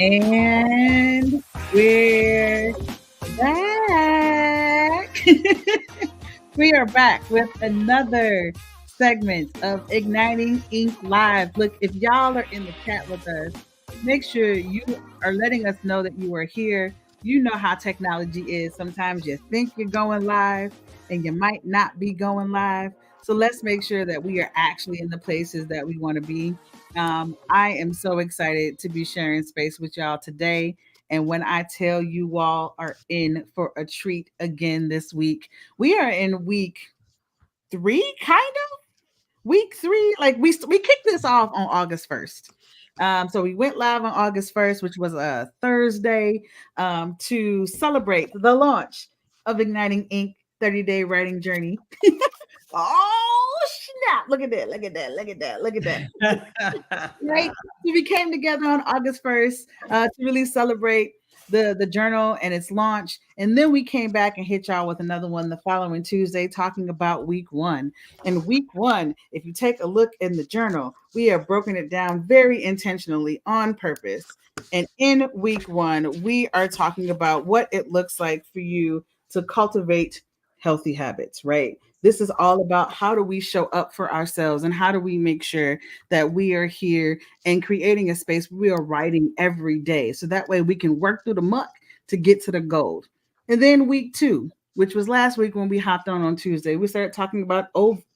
And we're back. We are back with another segment of Igniting Ink Live. Look, if y'all are in the chat with us, make sure you are letting us know that you are here. You know how technology is. Sometimes you think you're going live and you might not be going live. So let's make sure that we are actually in the places that we want to be. I am so excited to be sharing space with y'all today. And when I tell you all are in for a treat again this week, we are in week three, kind of week three. Like we kicked this off on August 1st. So we went live on August 1st, which was a Thursday, to celebrate the launch of Igniting Ink 30-day writing journey. Oh snap! Look at that! Look at that! Look at that! Look at that! Right? So we came together on August 1st to really celebrate the journal and its launch. And then we came back and hit y'all with another one the following Tuesday talking about week one. And week one, if you take a look in the journal, we have broken it down very intentionally on purpose. And in week one, we are talking about what it looks like for you to cultivate healthy habits, right? This is all about how do we show up for ourselves and how do we make sure that we are here and creating a space where we are writing every day. So that way we can work through the muck to get to the gold. And then week two, which was last week when we hopped on Tuesday, we started talking about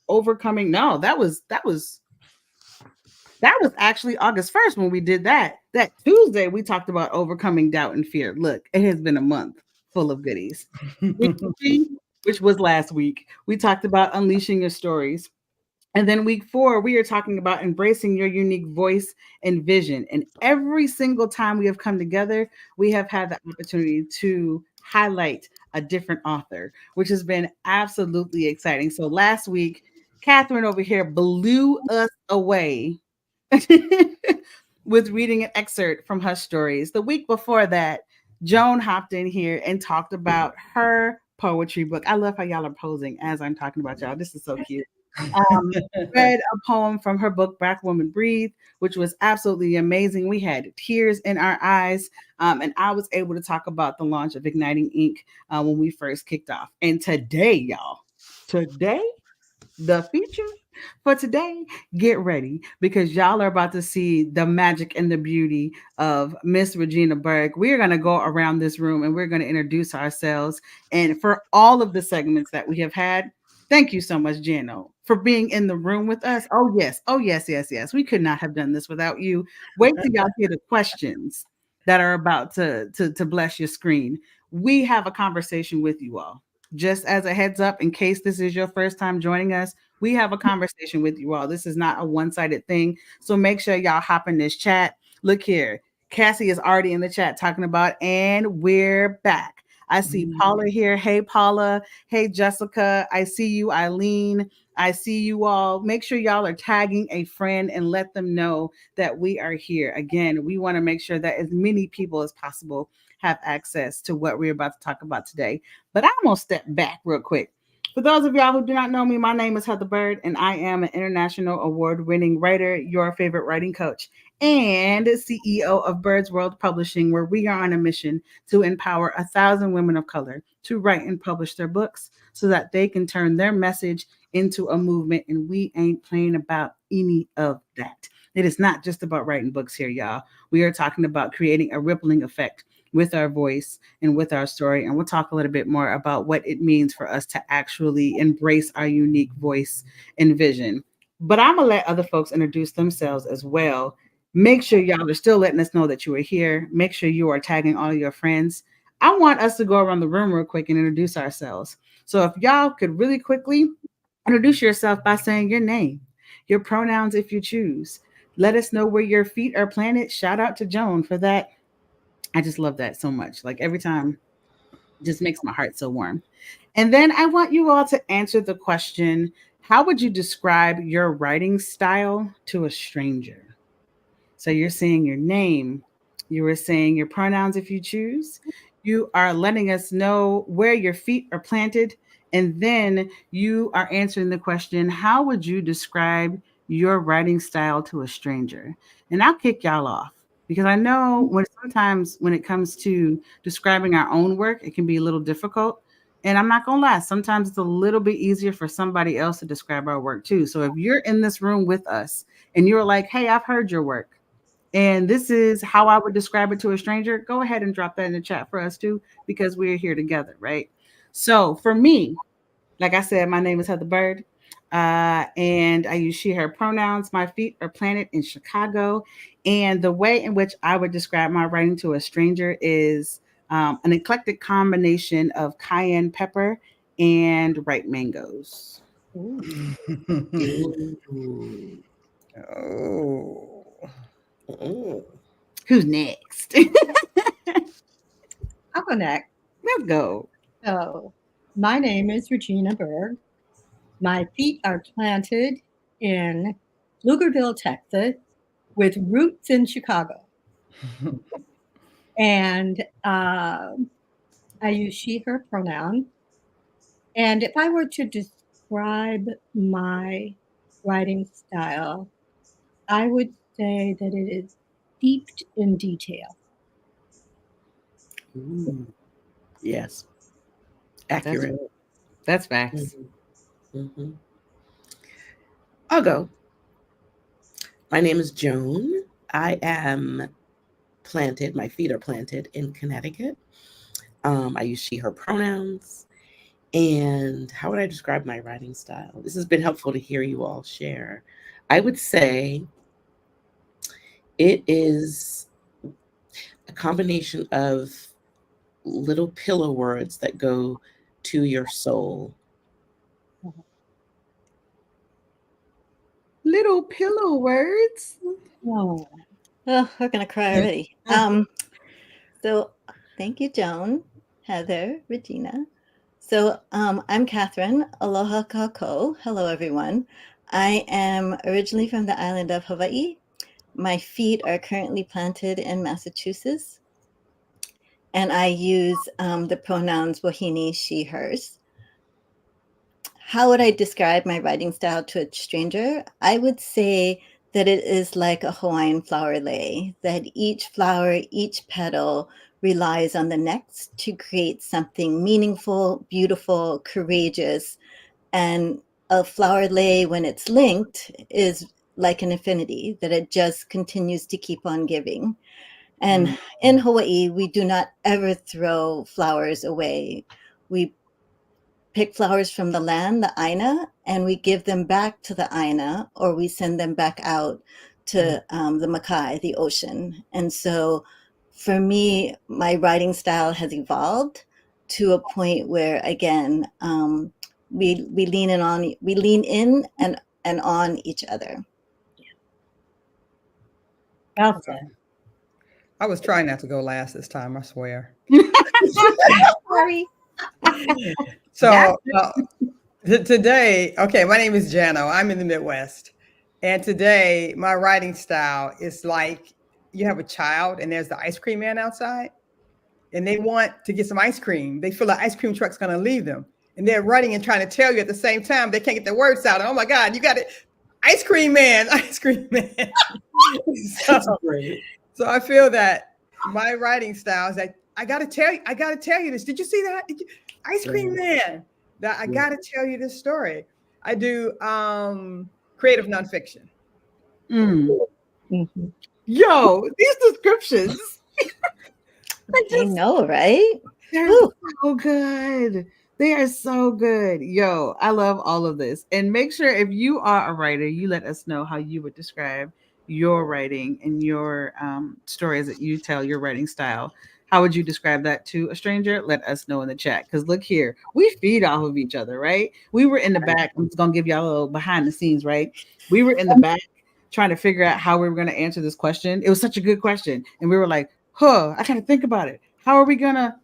overcoming. No, that was actually August 1st when we did that. That Tuesday we talked about overcoming doubt and fear. Look, it has been a month full of goodies. Week three, which was last week, we talked about unleashing your stories. And then week four, we are talking about embracing your unique voice and vision. And every single time we have come together, we have had the opportunity to highlight a different author, which has been absolutely exciting. So last week, Catherine over here blew us away with reading an excerpt from her stories. The week before that, Joan hopped in here and talked about her poetry book. I love how y'all are posing as I'm talking about y'all. This is so cute. Um, Read a poem from her book, Black Woman Breathe, which was absolutely amazing. We had tears in our eyes. And I was able to talk about the launch of Igniting Ink when we first kicked off. And today, y'all, today, the feature for today, get ready because y'all are about to see the magic and the beauty of Miss Regina Berg. We're going to go around this room and we're going to introduce ourselves. And for all of the segments that we have had, thank you so much, Jano, for being in the room with us. Oh, yes. Oh, yes, yes, yes. We could not have done this without you. Wait till y'all hear the questions that are about to bless your screen. We have a conversation with you all. Just as a heads up, in case this is your first time joining us, we have a conversation with you all. This is not a one-sided thing. So make sure y'all hop in this chat. Look here. Cassie is already in the chat talking about, and we're back. I see Paula here. Hey, Paula. Hey, Jessica. I see you, Eileen. I see you all. Make sure y'all are tagging a friend and let them know that we are here. Again, we want to make sure that as many people as possible have access to what we're about to talk about today. But I'm going to step back real quick. For those of y'all who do not know me, my name is Heather Bird, and I am an international award-winning writer, your favorite writing coach, and CEO of Bird's World Publishing, where we are on a mission to empower 1,000 women of color to write and publish their books so that they can turn their message into a movement. And we ain't playing about any of that. It is not just about writing books here, y'all. We are talking about creating a rippling effect with our voice and with our story. And we'll talk a little bit more about what it means for us to actually embrace our unique voice and vision. But I'm going to let other folks introduce themselves as well. Make sure y'all are still letting us know that you are here. Make sure you are tagging all your friends. I want us to go around the room real quick and introduce ourselves. So if y'all could really quickly introduce yourself by saying your name, your pronouns if you choose. Let us know where your feet are planted. Shout out to Joan for that. I just love that so much. Like every time, it just makes my heart so warm. And then I want you all to answer the question, how would you describe your writing style to a stranger? So you're saying your name, you were saying your pronouns if you choose. You are letting us know where your feet are planted. And then you are answering the question, how would you describe your writing style to a stranger? And I'll kick y'all off. because I know sometimes when it comes to describing our own work, it can be a little difficult. And I'm not gonna lie, sometimes it's a little bit easier for somebody else to describe our work too. So if you're in this room with us and you're like, "Hey, I've heard your work, and this is how I would describe it to a stranger," go ahead and drop that in the chat for us too, because we're here together, right? So for me, like I said, my name is Heather Bird, and I use she, her pronouns. My feet are planted in Chicago. And the way in which I would describe my writing to a stranger is an eclectic combination of cayenne pepper and ripe mangoes. Ooh. Ooh. Oh. Mm. Who's next? I'll go next. Let's go. So, my name is Regina Berg. My feet are planted in Pflugerville, Texas, with roots in Chicago. And I use she, her pronoun. And if I were to describe my writing style, I would say that it is steeped in detail. Ooh. Yes, That's accurate. right. That's facts. Mm-hmm. I'll go. My name is Joan. I am planted, my feet are planted in Connecticut. I use she, her pronouns. And how would I describe my writing style? This has been helpful to hear you all share. I would say it is a combination of little pillow words that go to your soul. Little pillow words. Oh, Oh, we're gonna cry already. So thank you, Joan, Heather, Regina. So I'm Catherine. Aloha kako. Hello, everyone. I am originally from the island of Hawaii. My feet are currently planted in Massachusetts, and I use the pronouns wahine, she, hers. How would I describe my writing style to a stranger? I would say that it is like a Hawaiian flower lei, that each flower, each petal relies on the next to create something meaningful, beautiful, courageous. And a flower lei, when it's linked, is like an infinity, that it just continues to keep on giving. And in Hawaii, we do not ever throw flowers away. We pick flowers from the land, the aina, and we give them back to the aina, or we send them back out to the makai, the ocean. And so for me, my writing style has evolved to a point where, again, we lean in and on each other. well said. I was trying not to go last this time, I swear. Sorry. So today, okay, my name is Jano. I'm in the Midwest. And today, my writing style is like you have a child and there's the ice cream man outside and they want to get some ice cream. They feel the ice cream truck's going to leave them. And they're running and trying to tell you at the same time. They can't get their words out. And oh my God, you got it. Ice cream man, ice cream man. That's great. So I feel that my writing style is that I gotta tell you this. Did you see that? Ice cream man. That I gotta tell you this story. I do creative nonfiction. Mm-hmm. Yo, these descriptions. I know, right? They're Woo. so good. They are so good. Yo, I love all of this. And make sure if you are a writer, you let us know how you would describe your writing and your stories that you tell, your writing style. How would you describe that to a stranger? Let us know in the chat. Because look here, we feed off of each other, right? We were in the back. I'm just going to give y'all a little behind the scenes, right? We were in the back trying to figure out how we were going to answer this question. It was such a good question. And we were like, I got to think about it. How are we going to?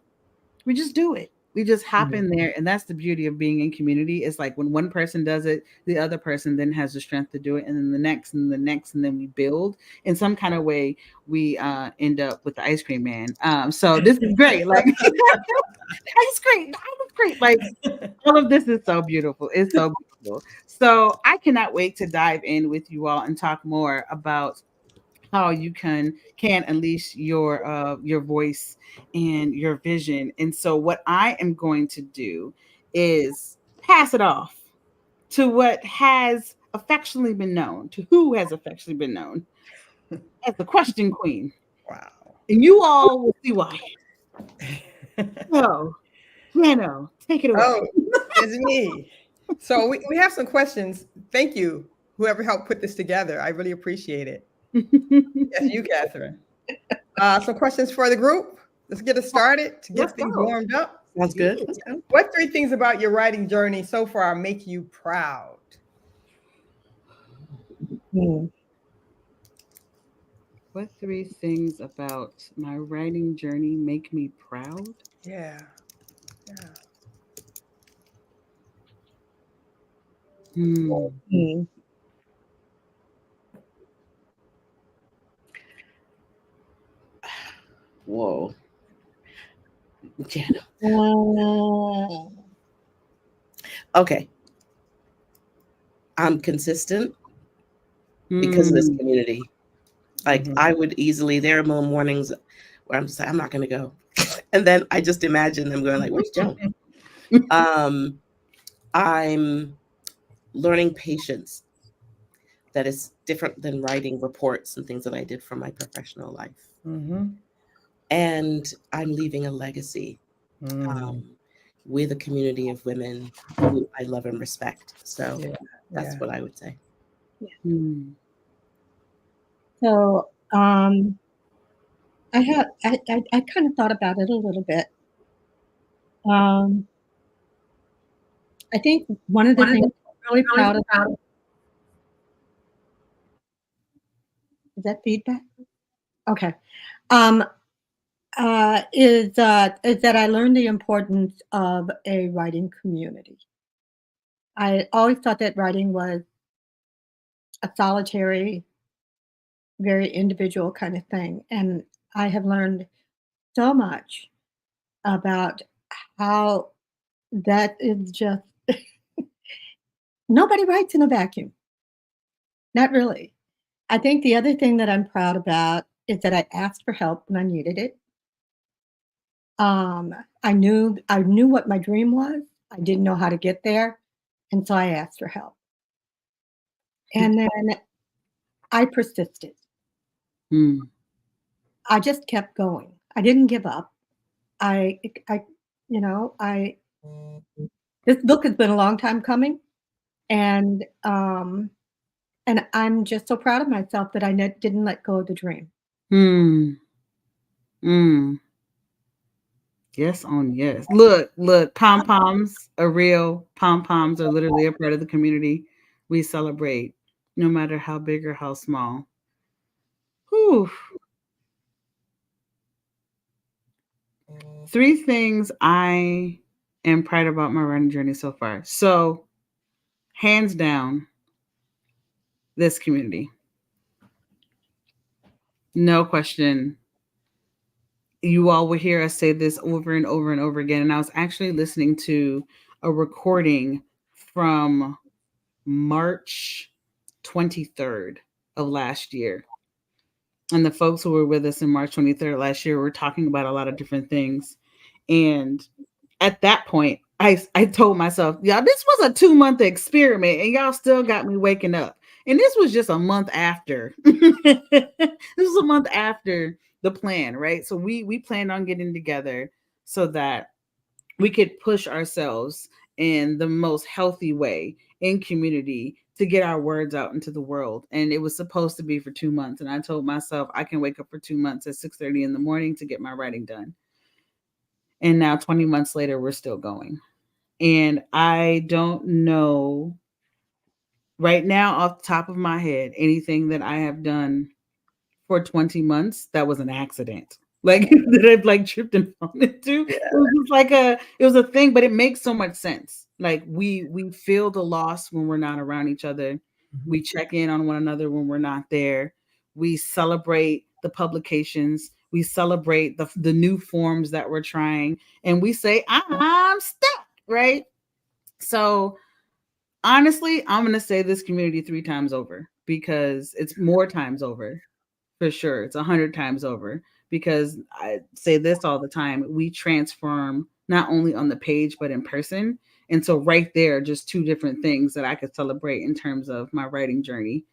We just do it. We just hop in there. And that's the beauty of being in community. It's like when one person does it, the other person then has the strength to do it. And then the next and the next, and then we build in some kind of way. We end up with the ice cream man. So this is great. Like ice cream, that was great. Like all of this is so beautiful. It's so beautiful. So I cannot wait to dive in with you all and talk more about how you can unleash your voice and your vision. And so what I am going to do is pass it off to what has affectionately been known, to who has affectionately been known as the question queen. Wow. And you all will see why. So, Jano, take it away. Oh, it's me. So we have some questions. Thank you, whoever helped put this together. I really appreciate it. Yes, you, Catherine. Some questions for the group. Let's get it started to Let's get things go. warmed up. Sounds good. Let's go. What 3 things about your writing journey so far make you proud? What 3 things about my writing journey make me proud? Yeah. Yeah. Hmm. Whoa. Jana. Okay. I'm consistent because of this Hmm. community. Like Mhm. I would easily, there are mornings where I'm just like, I'm not going to go. And then I just imagine them going like, where's Joan? I'm learning patience that is different than writing reports and things that I did for my professional life. Mhm. And I'm leaving a legacy Mm. with a community of women who I love and respect. So Yeah. that's Yeah. what I would say. Hmm. So I kind of thought about it a little bit. I think one of the things I'm really proud of is that feedback. Okay. Um, is that I learned the importance of a writing community. I always thought that writing was a solitary, very individual kind of thing, and I have learned so much about how that is just nobody writes in a vacuum. Not really. I think the other thing that I'm proud about is that I asked for help when I needed it. Um, I knew what my dream was. I didn't know how to get there, and so I asked for help. And then I persisted. Hmm. I just kept going. I didn't give up. I you know, I this book has been a long time coming, and I'm just so proud of myself that didn't let go of the dream. Hmm. Hmm. Yes on yes. Look, pom poms are real. Pom poms are literally a part of the community. We celebrate no matter how big or how small. Whew. 3 things I am proud about my writing journey so far. So, hands down, this community. No question. You all will hear us say this over and over and over again. And I was actually listening to a recording from March 23rd of last year. And the folks who were with us in March 23rd last year were talking about a lot of different things. And at that point, I told myself, y'all, this was a 2-month experiment, and y'all still got me waking up. And this was just a month after. This was a month after the plan, right? So we planned on getting together so that we could push ourselves in the most healthy way in community to get our words out into the world. And it was supposed to be for 2 months. And I told myself I can wake up for 2 months at 6:30 in the morning to get my writing done. And now 20 months later, we're still going. And I don't know right now off the top of my head anything that I have done for 20 months that was an accident. Like that I've like tripped and fallen into. Yeah. It was just like it was a thing, but it makes so much sense. Like we feel the loss when we're not around each other. Mhm. We check in on one another when we're not there. We celebrate the publications. We celebrate the new forms that we're trying. And we say, I'm stuck, right? So honestly, I'm gonna say this community 3 times over because it's more times over for sure. It's 100 times over, because I say this all the time. We transform not only on the page, but in person. And so right there, just two different things that I could celebrate in terms of my writing journey.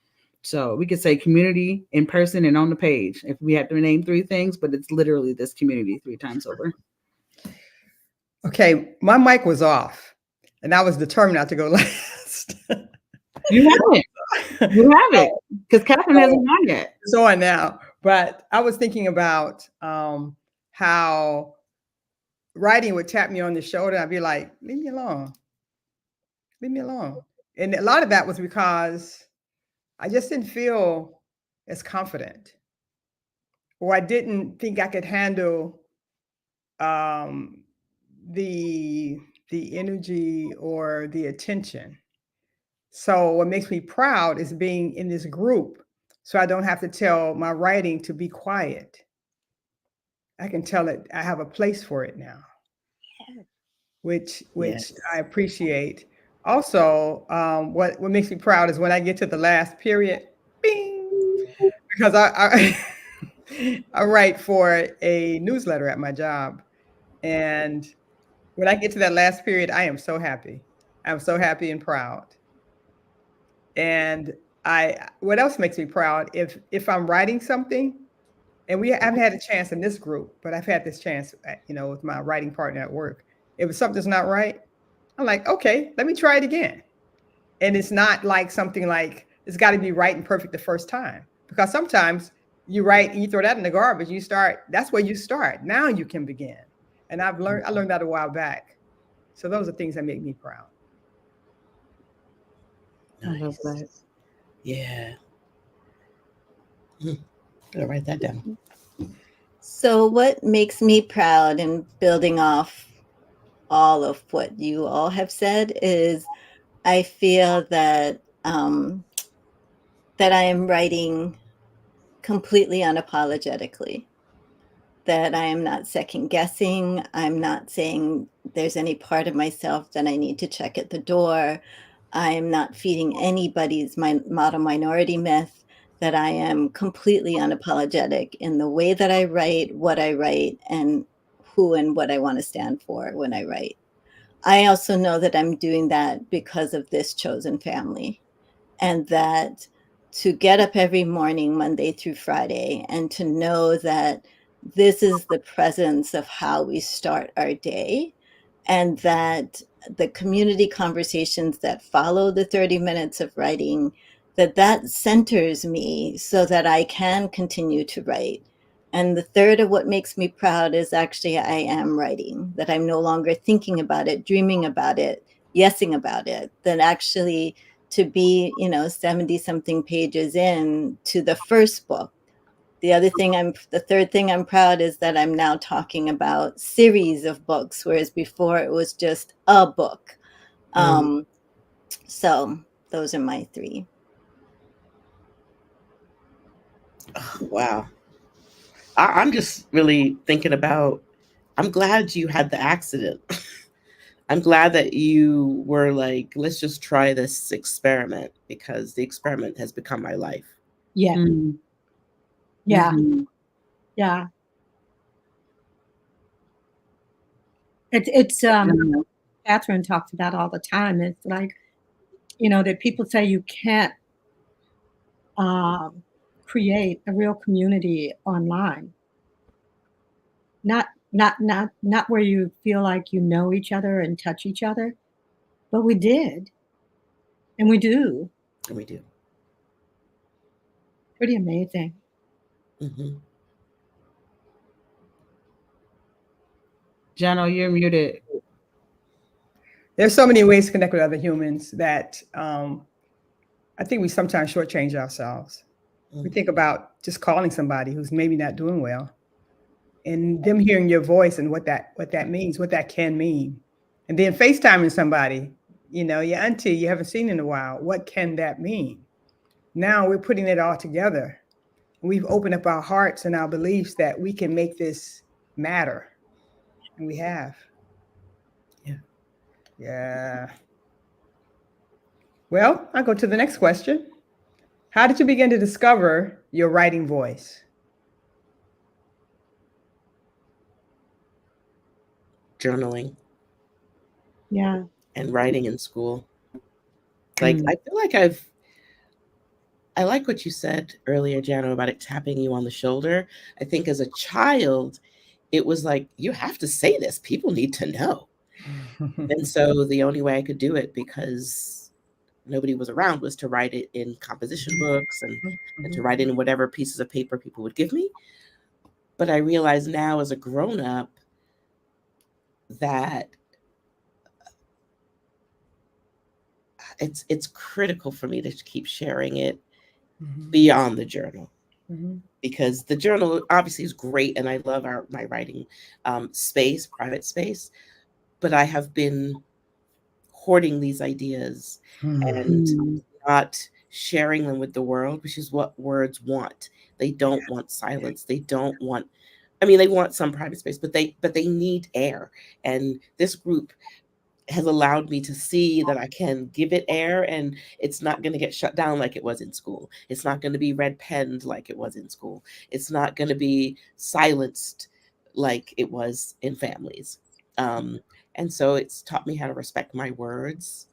So we could say community, in person, and on the page if we had to name three things, but it's literally this community three times over. Okay, my mic was off, and I was determined not to go last. You have it. You have it. Because Catherine hasn't gone yet. It's on now. But I was thinking about how writing would tap me on the shoulder. I'd be like, leave me alone. Leave me alone. And a lot of that was because I just didn't feel as confident, or I didn't think I could handle the energy or the attention. So what makes me proud is being in this group, so I don't have to tell my writing to be quiet. I can tell it I have a place for it now, which Yes. I appreciate. Also, what makes me proud is when I get to the last period, bing, because I I write for a newsletter at my job, and when I get to that last period, I am so happy. I'm so happy and proud. And what else makes me proud? If I'm writing something, and I've had a chance in this group, but I've had this chance, with my writing partner at work. If something's not right, I'm like, okay, let me try it again. And it's not like something like it's got to be right and perfect the first time, because sometimes you write and you throw that in the garbage. That's where you start. Now you can begin. And I learned that a while back. So those are things that make me proud. I love that. Yeah. Gotta write that down. So, what makes me proud, and building off all of what you all have said, is I feel that that I am writing completely unapologetically. That I am not second guessing. I'm not saying there's any part of myself that I need to check at the door. I am not feeding anybody's model minority myth. That I am completely unapologetic in the way that I write, what I write, and who and what I want to stand for when I write. I also know that I'm doing that because of this chosen family, and that to get up every morning, Monday through Friday, and to know that this is the presence of how we start our day, and that the community conversations that follow the 30 minutes of writing, that centers me so that I can continue to write. And the third of what makes me proud is actually I am writing, that I'm no longer thinking about it, dreaming about it, yesing about it, that actually to be, 70 something pages in to the first book. The third thing I'm proud is that I'm now talking about series of books, whereas before it was just a book. So those are my three. Oh, wow. I'm just really thinking about, I'm glad you had the accident. I'm glad that you were like, let's just try this experiment, because the experiment has become my life. Yeah. Mm. Yeah. Mhm. Yeah. It's Catherine talks about all the time. It's like, that people say you can't create a real community online. Not where you feel like you know each other and touch each other, but we did, and we do. And we do. Pretty amazing. Mm-hmm. Jano, you're muted. There's so many ways to connect with other humans that I think we sometimes shortchange ourselves. We think about just calling somebody who's maybe not doing well, and them hearing your voice and what that means, what that can mean. And then FaceTiming somebody, your auntie you haven't seen in a while. What can that mean? Now we're putting it all together. We've opened up our hearts and our beliefs that we can make this matter. And we have. Yeah. Yeah. Well, I'll go to the next question. How did you begin to discover your writing voice? Journaling Yeah. and writing in school. Like, I feel like I like what you said earlier, Jano, about it tapping you on the shoulder. I think as a child, it was like, you have to say this. People need to know. And so the only way I could do it, because nobody was around, was to write it in composition books and to write it in whatever pieces of paper people would give me. But I realize now as a grown up that it's critical for me to keep sharing it beyond the journal. Because the journal obviously is great, and I love my writing space, private space, but I have been hoarding these ideas and not sharing them with the world, which is what words want. They don't want silence. They don't want, I mean, they want some private space, but they need air. And this group has allowed me to see that I can give it air, and it's not going to get shut down like it was in school. It's not going to be red penned like it was in school. It's not going to be silenced like it was in families. And so it's taught me how to respect my words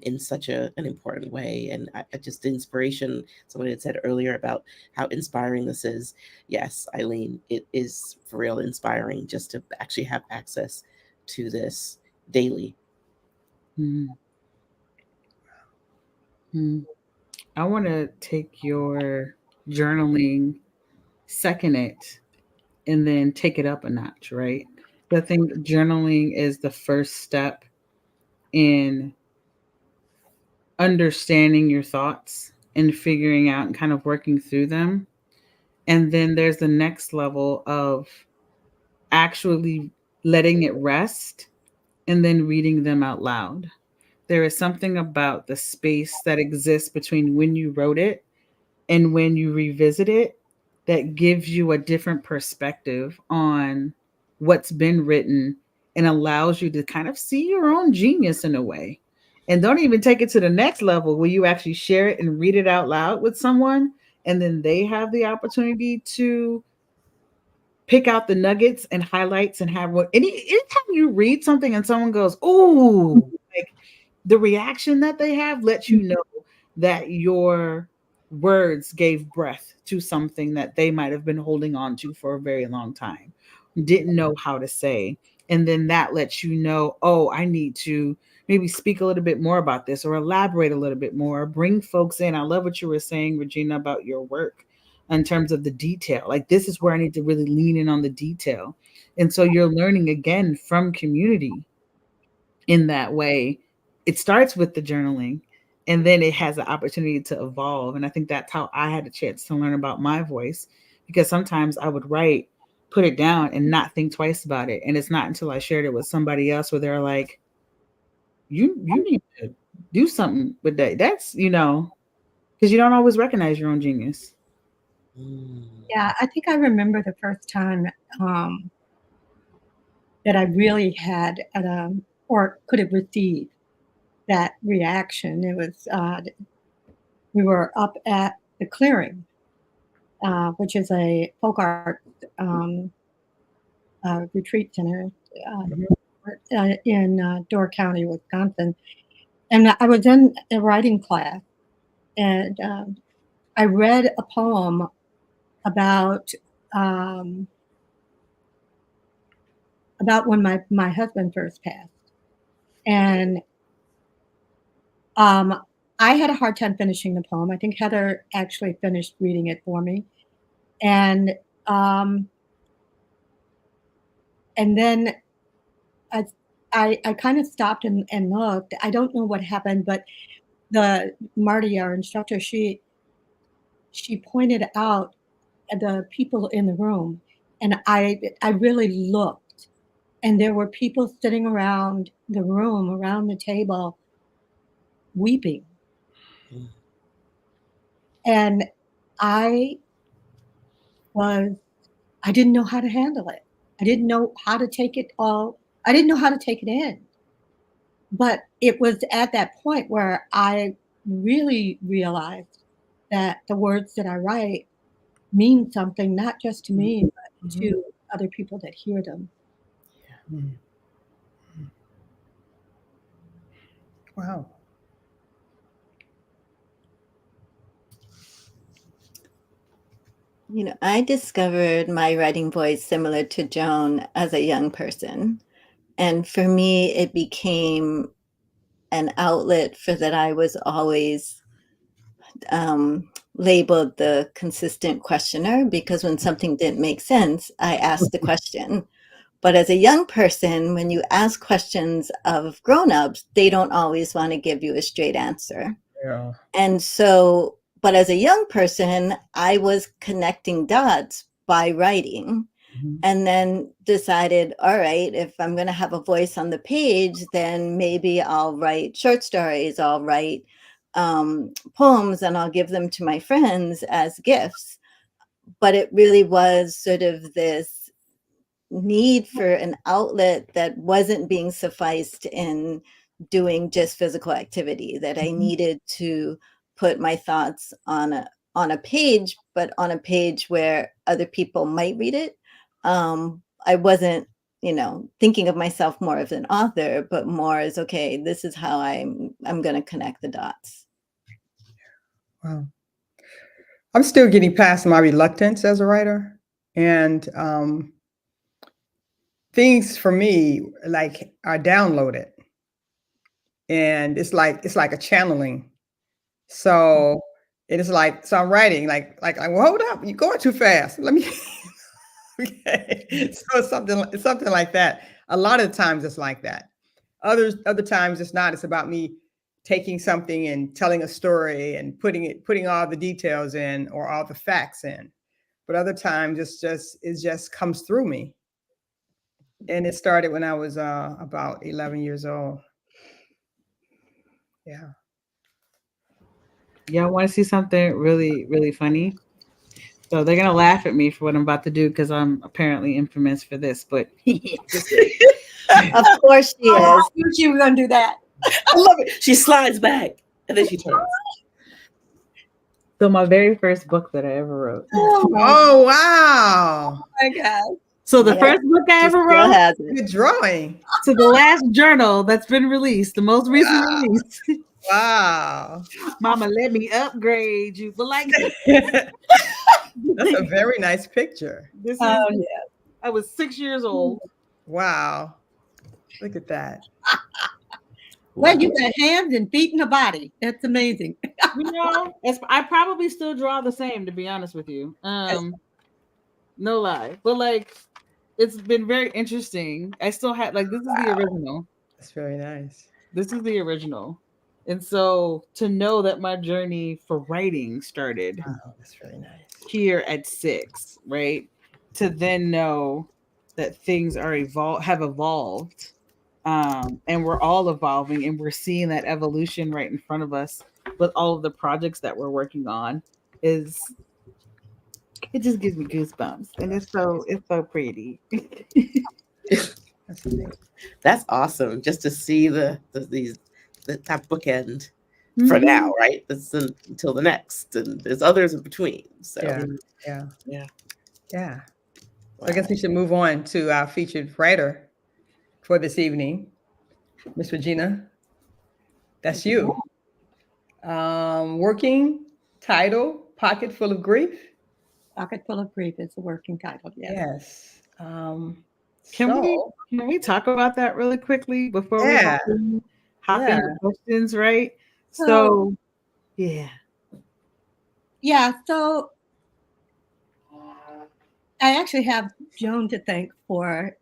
in such an important way. And I just inspiration, someone had said earlier about how inspiring this is. Yes, Eileen, it is for real inspiring just to actually have access to this daily. I want to take your journaling, second it, and then take it up a notch, right? I think journaling is the first step in understanding your thoughts and figuring out and kind of working through them. And then there's the next level of actually letting it rest and then reading them out loud. There is something about the space that exists between when you wrote it and when you revisit it that gives you a different perspective on what's been written and allows you to kind of see your own genius in a way. And don't even take it to the next level where you actually share it and read it out loud with someone, and then they have the opportunity to pick out the nuggets and highlights and have what anytime you read something and someone goes, "Ooh," like the reaction that they have lets you know that your words gave breath to something that they might have been holding on to for a very long time, didn't know how to say. And then that lets you know, oh, I need to maybe speak a little bit more about this or elaborate a little bit more, bring folks in. I love what you were saying, Regina, about your work in terms of the detail. Like, this is where I need to really lean in on the detail. And so you're learning again from community in that way. It starts with the journaling, and then it has the opportunity to evolve. And I think that's how I had a chance to learn about my voice, because sometimes I would write, put it down, and not think twice about it. And it's not until I shared it with somebody else where they're like, you need to do something with that. That's, because you don't always recognize your own genius. Yeah, I think I remember the first time that I really had or could have received that reaction. It was we were up at the Clearing, which is a folk art retreat center in Door County, Wisconsin, and I was in a writing class, and I read a poem about um, when my husband first passed, and I had a hard time finishing the poem. I think Heather actually finished reading it for me, and um, then I I kind of stopped and looked. I don't know what happened, but the Marty, our instructor, she pointed out the people in the room, and I really looked, and there were people sitting around the room, around the table, weeping, and I was I didn't know how to handle it. I didn't know how to take it all. I didn't know how to take it in. But it was at that point where I really realized that the words that I write mean something, not just to me, but to other people that hear them. Wow. You know, I discovered my writing voice similar to Joan as a young person. And for me, it became an outlet for that I was always labeled the consistent questioner, because when something didn't make sense, I asked the question. But as a young person, when you ask questions of grown-ups, they don't always want to give you a straight answer. Yeah. And so, but as a young person, I was connecting dots by writing. And then decided, all right, if I'm going to have a voice on the page, then maybe I'll write short stories, I'll write poems, and I'll give them to my friends as gifts. But it really was sort of this need for an outlet that wasn't being sufficed in doing just physical activity, that I needed to put my thoughts on a page, but on a page where other people might read it. I wasn't, thinking of myself more as an author, but more as, okay, this is how I'm going to connect the dots. Wow. I'm still getting past my reluctance as a writer, and things for me like are downloaded, and it's like a channeling. So it is like, so I'm writing like well, hold up, you're going too fast. Let me. Okay. So it's something like that. A lot of times it's like that. Other times it's not. It's about me taking something and telling a story and putting all the details in or all the facts in. But other times it just comes through me. And it started when I was about 11 years old. Yeah. Y'all want to see something really, really funny? So they're gonna laugh at me for what I'm about to do because I'm apparently infamous for this. But Of course she is. You were gonna do that. I love it. She slides back and then she turns. so my very first book that I ever wrote. Oh wow. my God. So the Yep. first book I She ever still wrote. has it. Good drawing. To the last journal that's been released, the most recent release. Wow. Mama, let me upgrade you. But like That's a very nice picture. this is Oh yeah. I was 6 years old. Wow. Look at that. Well, you got hands and feet and a body. That's amazing. I probably still draw the same, to be honest with you. No lie. But like it's been very interesting. I still have this is the original. That's very nice. This is the original. And so to know that my journey for writing started Wow, that's very nice. here at 6, right? To then know that things are have evolved, and we're all evolving, and we're seeing that evolution right in front of us with all of the projects that we're working on. It just gives me goosebumps, and it's so pretty. That's amazing. That's awesome. Just to see that bookend for now, right? It's until the next, and there's others in between. So Yeah. Wow. I guess we should move on to our featured writer for this evening, Miss Regina. That's you. Working title, Pocket Full of Grief. Pocket Full of Grief is the working title. Yes. Yes. Can we talk about that really quickly before we hop into questions, right? So yeah. So I actually have Joan to thank for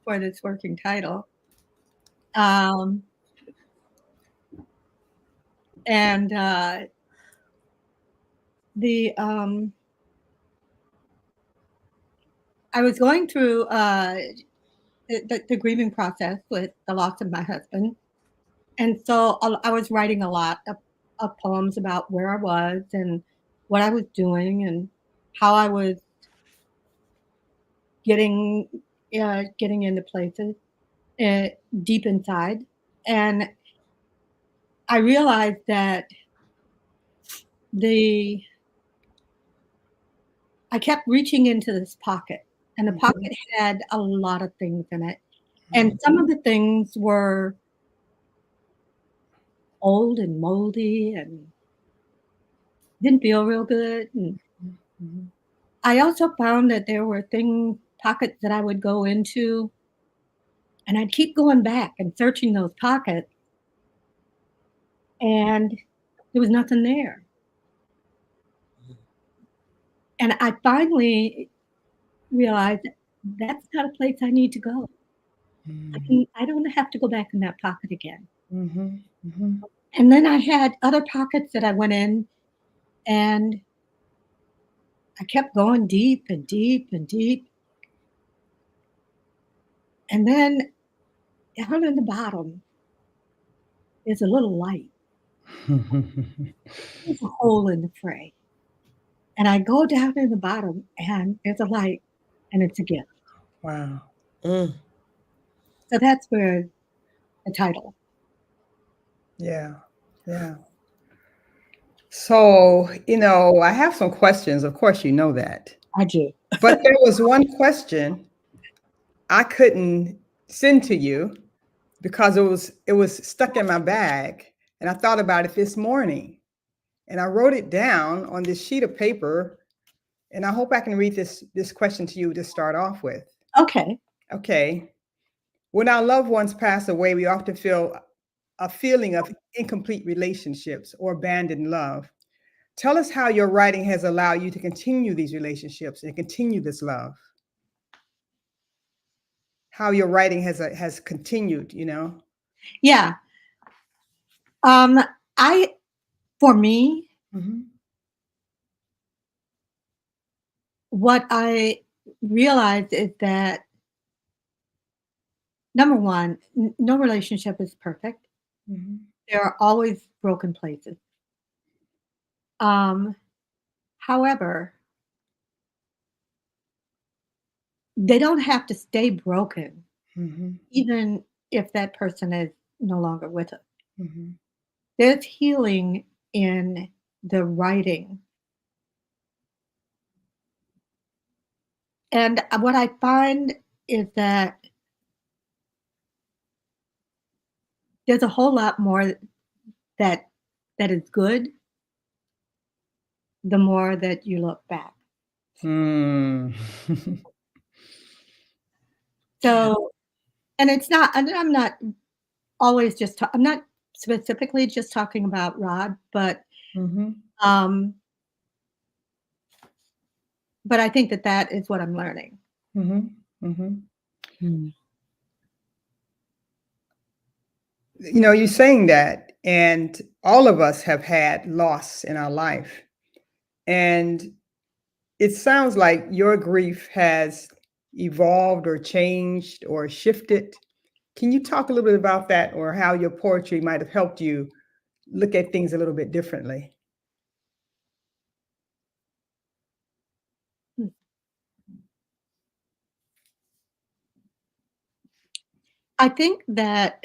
this working title. And I was going through the grieving process with the loss of my husband, and so I was writing a lot of poems about where I was and what I was doing and how I was getting into places deep inside, and I realized that I kept reaching into this pocket, and the pocket had a lot of things in it. And some of the things were old and moldy and didn't feel real good. And I also found that there were pockets that I would go into, and I'd keep going back and searching those pockets, and there was nothing there. And I finally realized that's not a place I need to go. I don't have to go back in that pocket again. And then I had other pockets that I went in, and I kept going deep and deep and deep. And then down in the bottom is a little light. There's a hole in the fray. And I go down in the bottom, and there's a light, and it's a gift. Wow. So that's where the title. Yeah. Yeah. So, I have some questions. Of course, you know that. I do. But there was one question I couldn't send to you because it was stuck in my bag. And I thought about it this morning. And I wrote it down on this sheet of paper. And I hope I can read this question to you to start off with. Okay. Okay. When our loved ones pass away, we often feel a feeling of incomplete relationships or abandoned love. Tell us how your writing has allowed you to continue these relationships and continue this love. How your writing has continued, Yeah. For me, what I realized is that number one, no relationship is perfect. There are always broken places. However, they don't have to stay broken, even if that person is no longer with us. There's healing in the writing. And what I find is that there's a whole lot more that is good the more that you look back. So, and it's not, and I'm not always just, I'm not specifically just talking about Rod, but I think that is what I'm learning. You're saying that, and all of us have had loss in our life. And it sounds like your grief has evolved or changed or shifted. Can you talk a little bit about that, or how your poetry might have helped you look at things a little bit differently? I think that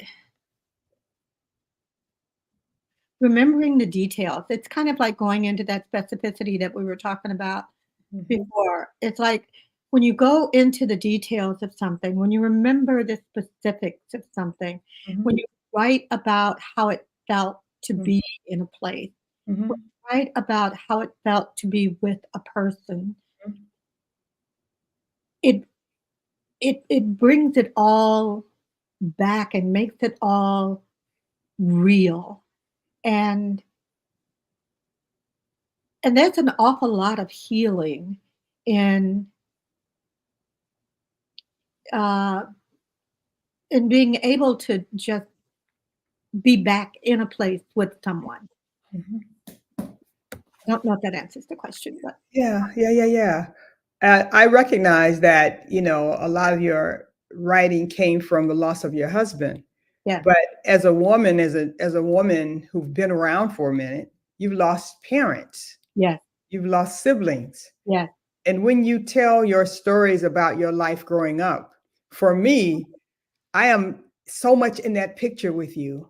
remembering the details, it's kind of like going into that specificity that we were talking about before. It's like when you go into the details of something, when you remember the specifics of something, when you write about how it felt to be in a place, when you write about how it felt to be with a person, it brings it all back and makes it all real. And there's an awful lot of healing in being able to just be back in a place with someone. I don't know if that answers the question, but yeah. I recognize that a lot of your writing came from the loss of your husband. yeah, But as a woman, as a woman who's been around for a minute, you've lost parents. yeah, You've lost siblings. yeah, And when you tell your stories about your life growing up, for me, I am so much in that picture with you.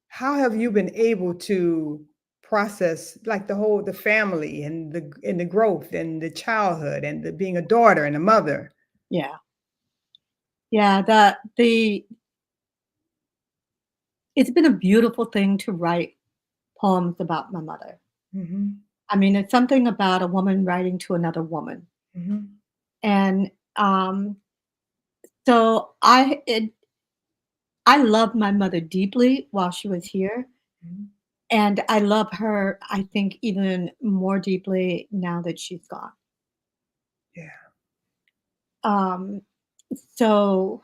How have you been able to process, like the family and the growth and the childhood and the being a daughter and a mother. Yeah. Yeah, it's been a beautiful thing to write poems about my mother. Mm-hmm. I mean, it's something about a woman writing to another woman. Mm-hmm. And so I loved my mother deeply while she was here. Mm-hmm. And I love her, I think, even more deeply now that she's gone. Yeah. Um, so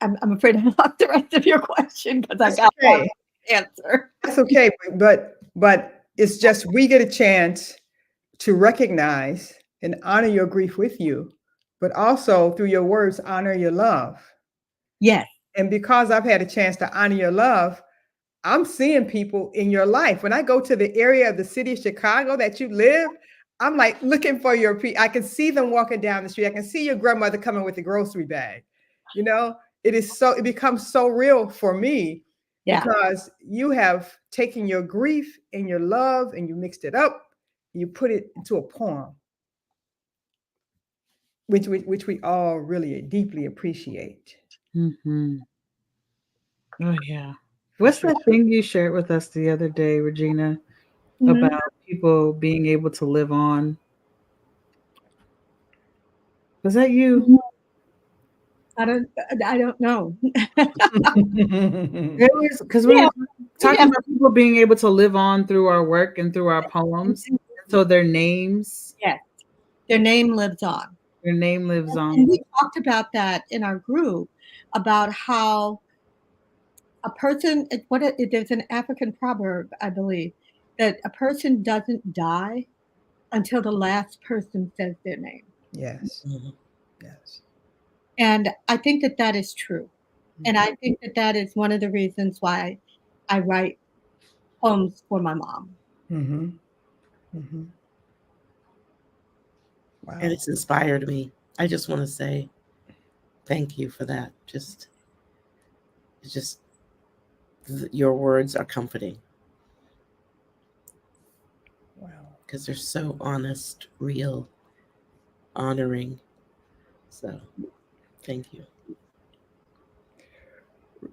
I'm afraid I lost the rest of your question because I That's got okay. one answer. That's okay. But it's just we get a chance to recognize and honor your grief with you, but also through your words, honor your love. Yes. And because I've had a chance to honor your love, I'm seeing people in your life. When I go to the area of the city of Chicago that you live, I'm like looking for your people. I can see them walking down the street. I can see your grandmother coming with the grocery bag. You know, it becomes so real for me Yeah. because you have taken your grief and your love and you mixed it up. And you put it into a poem, which we all really deeply appreciate. Mm-hmm. Oh yeah. For What's sure. that thing you shared with us the other day, Regina, Mhm. about people being able to live on? Was that you? I don't know. It was because we Yeah, were we talking have about people being able to live on through our work and through our poems. So their names, yes, their name lives on. their name lives And on. we talked about that in our group about how a person there's an African proverb, I believe, that a person doesn't die until the last person says their name. Yes. Mhm. Yes. And I think that that is true. And Mhm. I think that that is one of the reasons why I write poems for my mom. Mhm. Mhm. And Wow. it's inspired me. I just want to say thank you for that. It's just your words are comforting Wow. because they're so honest, real, honoring. So thank you.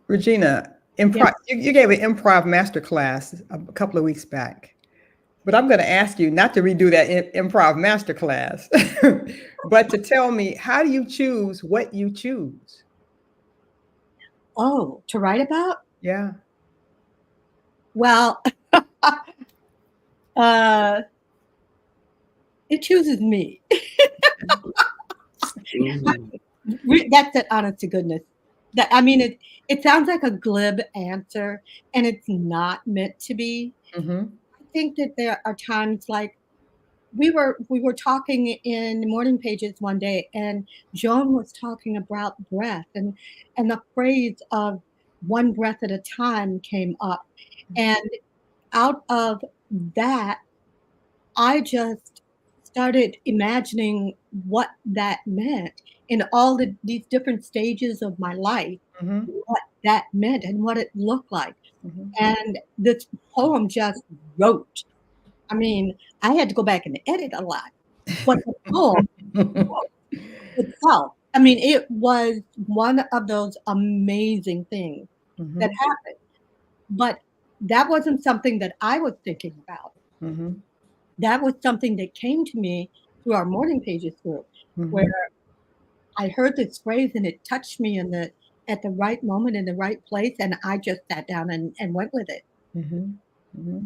Regina, Yeah. improv. You gave an improv master class a couple of weeks back, but I'm going to ask you not to redo that improv master class, but to tell me how do you choose what you choose? Oh, to write about? Yeah. Well, uh, it chooses me. Ooh. That's an honest to goodness. That I mean, it sounds like a glib answer, and it's not meant to be. Mm-hmm. I think that there are times like we were talking in the morning pages one day, and Joan was talking about breath, and the phrase of one breath at a time came up, and out of that, I just started imagining what that meant in all these different stages of my life, Mm-hmm. what that meant and what it looked like. Mm-hmm. And this poem just wrote. I mean, I had to go back and edit a lot, but the poem wrote itself. I mean, it was one of those amazing things that Mm-hmm. happened. But that wasn't something that I was thinking about. Mm-hmm. That was something that came to me through our morning pages group, where Mm-hmm. I heard this phrase and it touched me at the right moment in the right place, and I just sat down and went with it. Mm-hmm. Mm-hmm.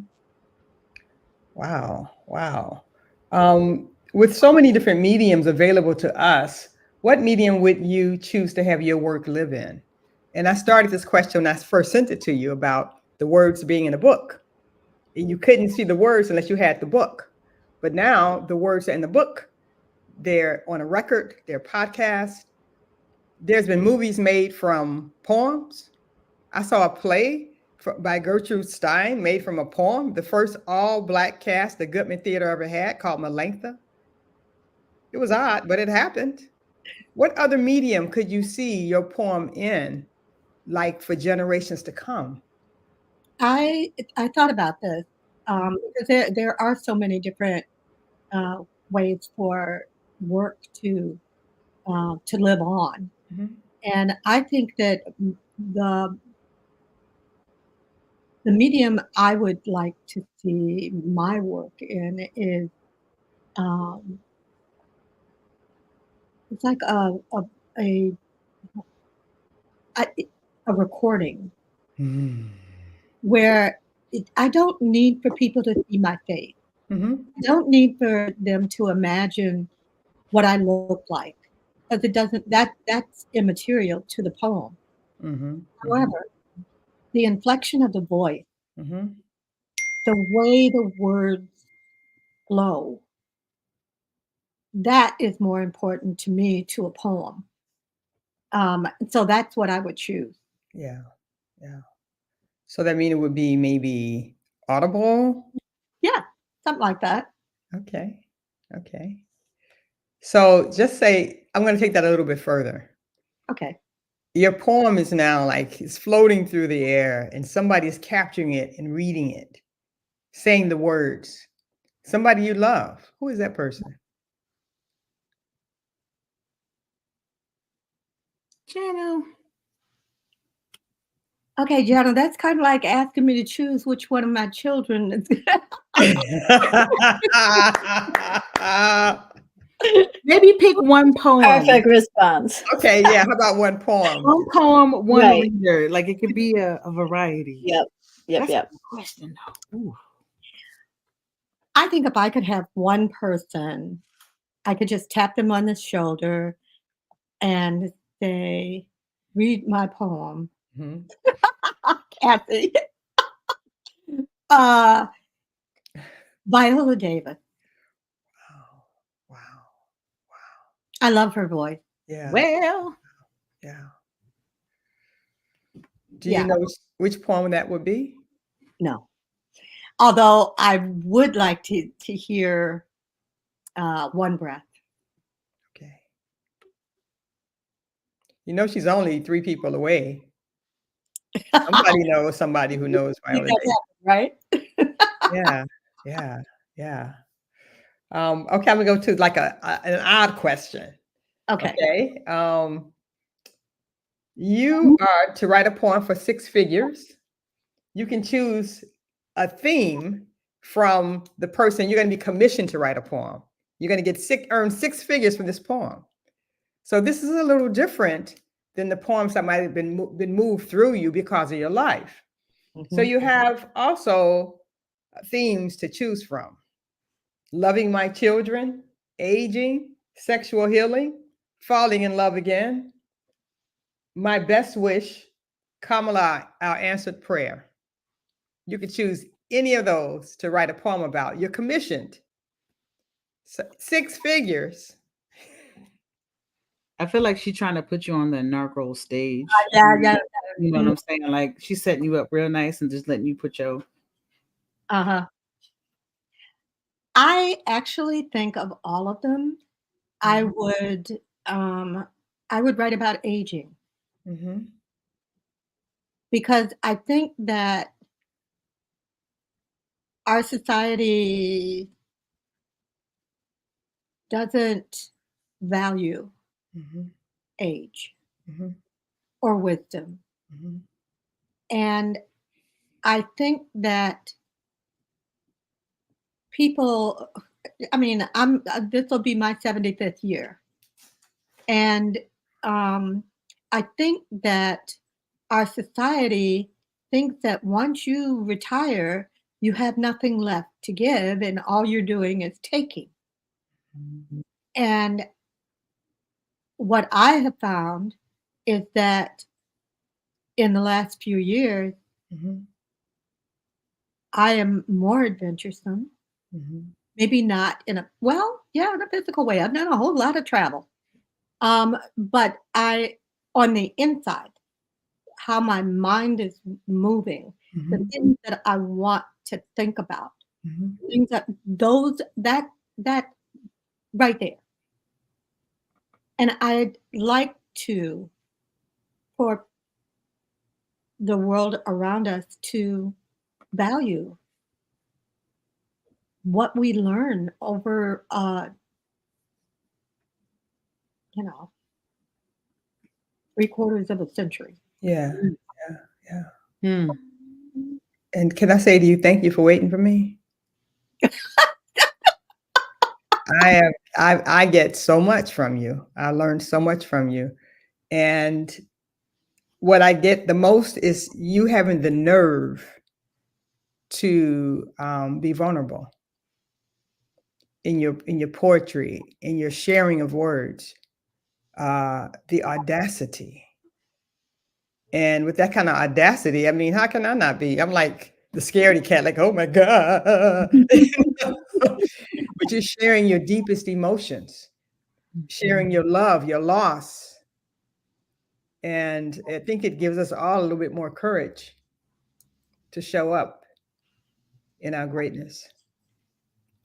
Wow. Wow. With so many different mediums available to us, what medium would you choose to have your work live in? And I started this question when I first sent it to you about the words being in a book. And you couldn't see the words unless you had the book. But now the words are in the book. They're on a record, they're podcasts. There's been movies made from poems. I saw a play by Gertrude Stein made from a poem, the first all Black cast the Goodman Theater ever had, called Melantha. It was odd, but it happened. What other medium could you see your poem in like for generations to come? I thought about this because there are so many different ways for work to live on, and I think that the the medium I would like to see my work in is um, it's like a a, a recording Mm. where I don't need for people to see my face. I don't need for them to imagine what I look like because it doesn't that's immaterial to the poem. However, the inflection of the voice, the way the words flow, that is more important to me to a poem. So that's what I would choose. Yeah, yeah. So that mean it would be maybe audible? Yeah, something like that. Okay, okay. So just say, I'm going to take that a little bit further. Okay. Your poem is now like it's floating through the air and somebody's capturing it and reading it, saying the words. Somebody you love. Who is that person? Jano. Okay, Jana, that's kind of like asking me to choose which one of my children is. Maybe pick one poem. Perfect response. Okay, yeah. How about one poem? One poem, one Right. reader. Like it could be a variety. Yep. That's Yep. a good question though. Ooh. I think if I could have one person, I could just tap them on the shoulder and say, read my poem. Mhm. Kathy. uh, Viola Davis. Wow. I love her voice. Yeah. Well, Yeah. Do you Yeah. know which poem that would be? No. Although I would like to hear One Breath. Okay. You know she's only 3 people away. Somebody knows somebody who knows Viola Davis. Right? Yeah. Yeah. Yeah. Okay, I'm gonna go to like an odd question. Okay. Okay. You are to write a poem for 6 figures. You can choose a theme from the person you're going to be commissioned to write a poem. You're going to earn 6 figures from this poem. So this is a little different than the poems that might have been moved through you because of your life. So you have also themes to choose from: loving my children, aging, sexual healing, falling in love again, my best wish, Kamala, our answered prayer. You could choose any of those to write a poem about. You're commissioned. 6 figures. I feel like she's trying to put you on the inaugural stage. Yeah. You know what I'm saying? Like she's setting you up real nice and just letting you put your. I actually think of all of them. I would write about aging because I think that our society doesn't value age or wisdom. And I think that people, I mean, this will be my 75th year. And I think that our society thinks that once you retire, you have nothing left to give and all you're doing is taking. And what I have found is that in the last few years, I am more adventuresome. Maybe not in a, well, yeah, in a physical way. I've done a whole lot of travel. But on the inside, how my mind is moving, the things that I want to think about, things that right there. And I'd like to, for the world around us to value what we learn over, you know, 3/4 of a century. Yeah. Mm. Yeah. Yeah. Hmm. And can I say to you, thank you for waiting for me? I get so much from you. I learned so much from you. And what I get the most is you having the nerve to be vulnerable in your poetry, in your sharing of words, the audacity. And with that kind of audacity, I mean, how can I not be? I'm like the scaredy cat, like, oh my God. But you're sharing your deepest emotions, sharing your love, your loss. And I think it gives us all a little bit more courage to show up in our greatness.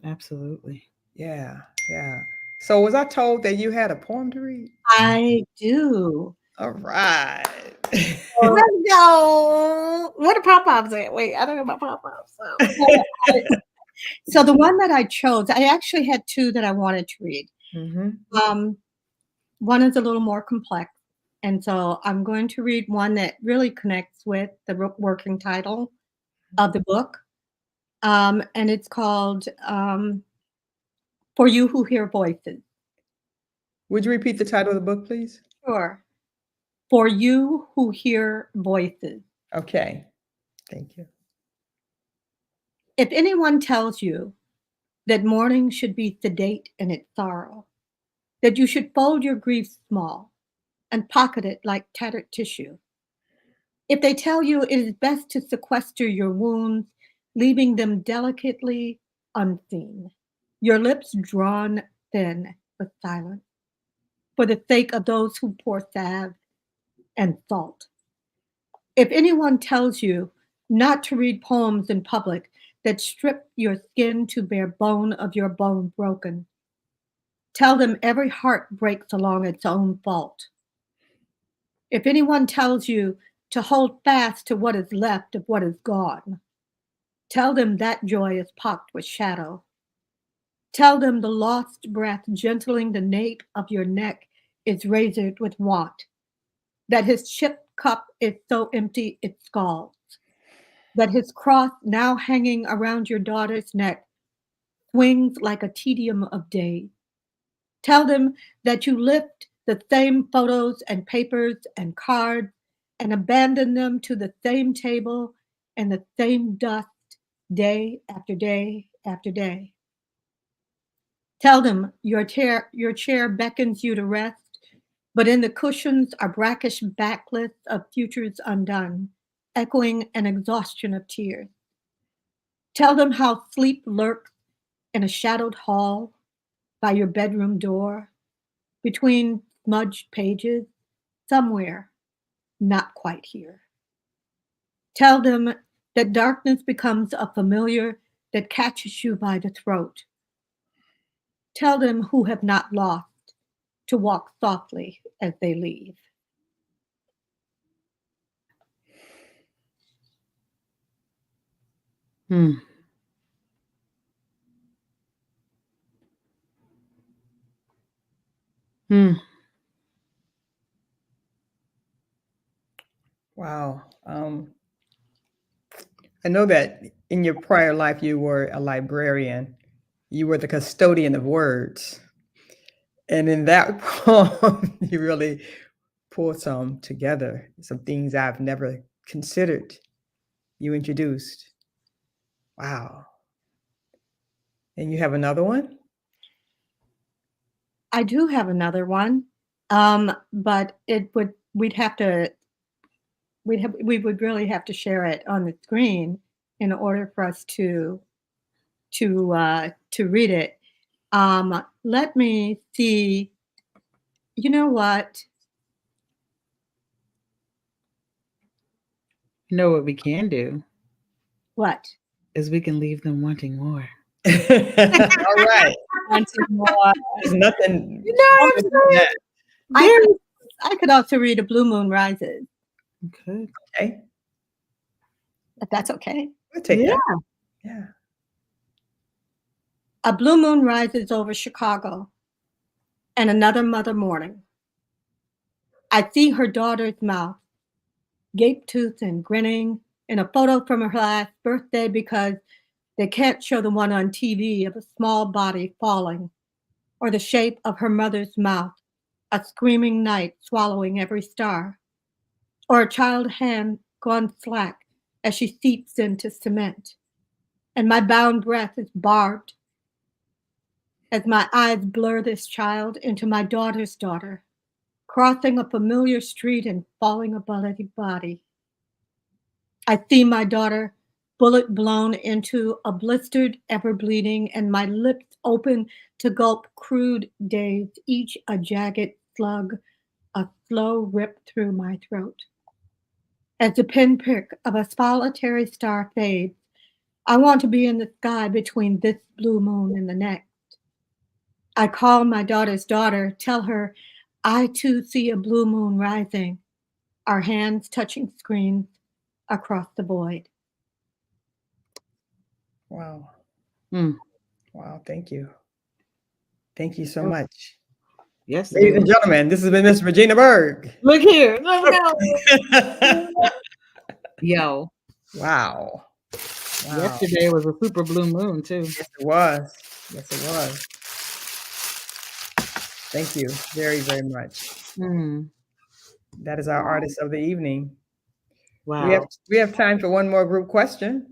Absolutely. Yeah, yeah. So was I told that you had a poem to read? I do. All right. Let's go. What are pop ups at? Wait, I don't know about pop ups. So the one that I chose, I actually had two that I wanted to read. Mhm. One is a little more complex, and so I'm going to read one that really connects with the working title of the book, and it's called "For You Who Hear Voices." Would you repeat the title of the book, please? Sure. For You Who Hear Voices. Okay. Thank you. If anyone tells you that mourning should be sedate in its sorrow, that you should fold your grief small and pocket it like tattered tissue, if they tell you it is best to sequester your wounds, leaving them delicately unseen, your lips drawn thin with silence, for the sake of those who pour salve and salt. If anyone tells you not to read poems in public that strip your skin to bare bone of your bone broken, tell them every heart breaks along its own fault. If anyone tells you to hold fast to what is left of what is gone, tell them that joy is pocked with shadow. Tell them the lost breath gentling the nape of your neck is razored with want, that his chipped cup is so empty it scalds, that his cross now hanging around your daughter's neck swings like a tedium of days. Tell them that you lift the same photos and papers and cards and abandon them to the same table and the same dust day after day after day. Tell them your chair beckons you to rest, but in the cushions are brackish backlists of futures undone, echoing an exhaustion of tears. Tell them how sleep lurks in a shadowed hall by your bedroom door, between smudged pages, somewhere not quite here. Tell them that darkness becomes a familiar that catches you by the throat. Tell them who have not lost to walk softly as they leave. Hmm. Hmm. Wow. I know that in your prior life you were a librarian. You were the custodian of words. And in that poem, you really pulled some together, some things I've never considered you introduced. Wow. And you have another one? I do have another one, but we would really have to share it on the screen in order for us to read it. Let me see. You know what? You know what we can do What? is we can leave them wanting more. All right. Wanting more. There's nothing. You know what I'm saying? I There could, I could also read A Blue Moon Rises. you could. Okay. if that's okay. We'll take Yeah. that. Yeah. A blue moon rises over Chicago, and another mother morning. I see her daughter's mouth, gape-toothed and grinning, in a photo from her last birthday because they can't show the one on TV of a small body falling, or the shape of her mother's mouth, a screaming night swallowing every star, or a child hand gone slack as she seeps into cement. And my bound breath is barbed as my eyes blur this child into my daughter's daughter, crossing a familiar street and falling a bloody body. I see my daughter, bullet blown into a blistered, ever bleeding, and my lips open to gulp crude days, each a jagged slug, a slow rip through my throat. As the pinprick of a solitary star fades, I want to be in the sky between this blue moon and the next. I call my daughter's daughter, tell her I too see a blue moon rising, our hands touching screens across the void. Wow. Mm. Wow. Thank you. Thank you so much. Yes, Ladies it and is. gentlemen, this has been Miss Regina Berg. Look here. Let's go. Yo. Wow. Wow. Yesterday was a super blue moon, too. Yes, it was. Yes, it was. Thank you very, very much. Mm. That is our artist of the evening. Wow. We have time for one more group question.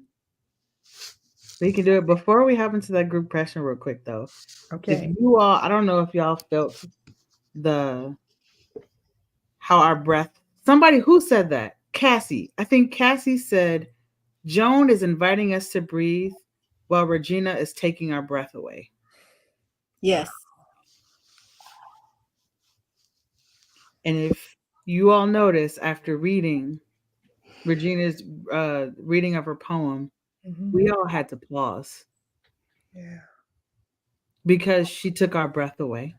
We can do it before we hop into that group question real quick, though. Okay. If you all, I don't know if y'all felt how our breath. Somebody who said that? Cassie. I think Cassie said, Joan is inviting us to breathe while Regina is taking our breath away. Yes. And if you all notice after reading Regina's reading of her poem, we all had to pause. Yeah. Because she took our breath away.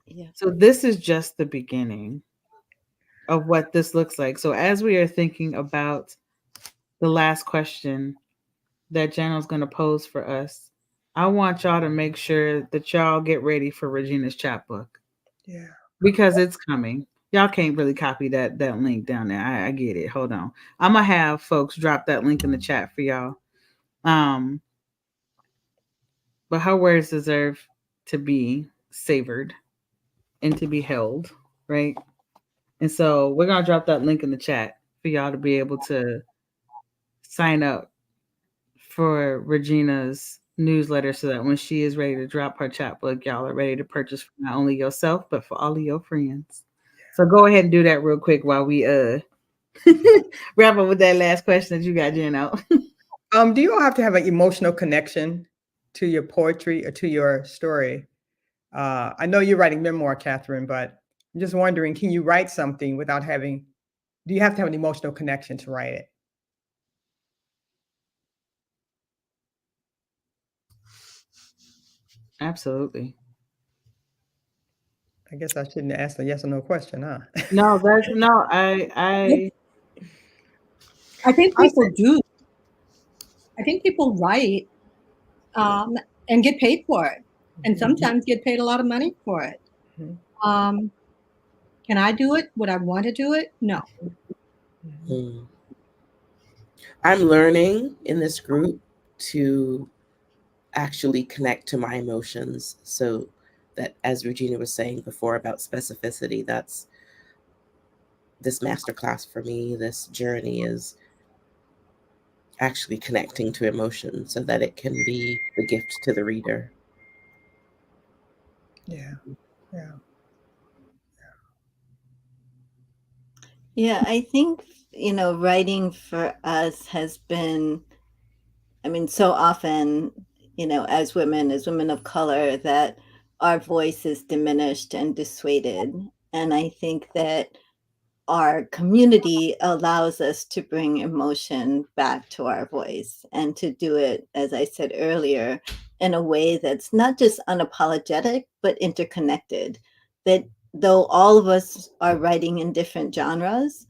Yeah. So this is just the beginning of what this looks like. So as we are thinking about the last question that Jano's going to pose for us, I want y'all to make sure that y'all get ready for Regina's chapbook. Yeah. Because it's coming. Y'all can't really copy that link down there. I get it. Hold on. I'm gonna have folks drop that link in the chat for y'all. But her words deserve to be savored and to be held, right? And so we're gonna drop that link in the chat for y'all to be able to sign up for Regina's newsletter so that when she is ready to drop her chapbook, y'all are ready to purchase for not only yourself but for all of your friends. So go ahead and do that real quick while we wrap up with that last question that you got, Jano. Do you all have to have an emotional connection to your poetry or to your story? I know you're writing memoir, Catherine, but I'm just wondering, can you write something without having, do you have to have an emotional connection to write it? Absolutely. I guess I shouldn't ask a yes or no question, huh? No, that's no, I think people do. I think people write and get paid for it, and sometimes get paid a lot of money for it. Can I do it? Would I want to do it? No. I'm learning in this group to actually connect to my emotions, so that, as Regina was saying before about specificity, that's this masterclass for me. This journey is actually connecting to emotion so that it can be the gift to the reader. Yeah. Yeah, I think, writing for us has been, so often, as women of color, that our voice is diminished and dissuaded. And I think that our community allows us to bring emotion back to our voice, and to do it, as I said earlier, in a way that's not just unapologetic, but interconnected. That though all of us are writing in different genres,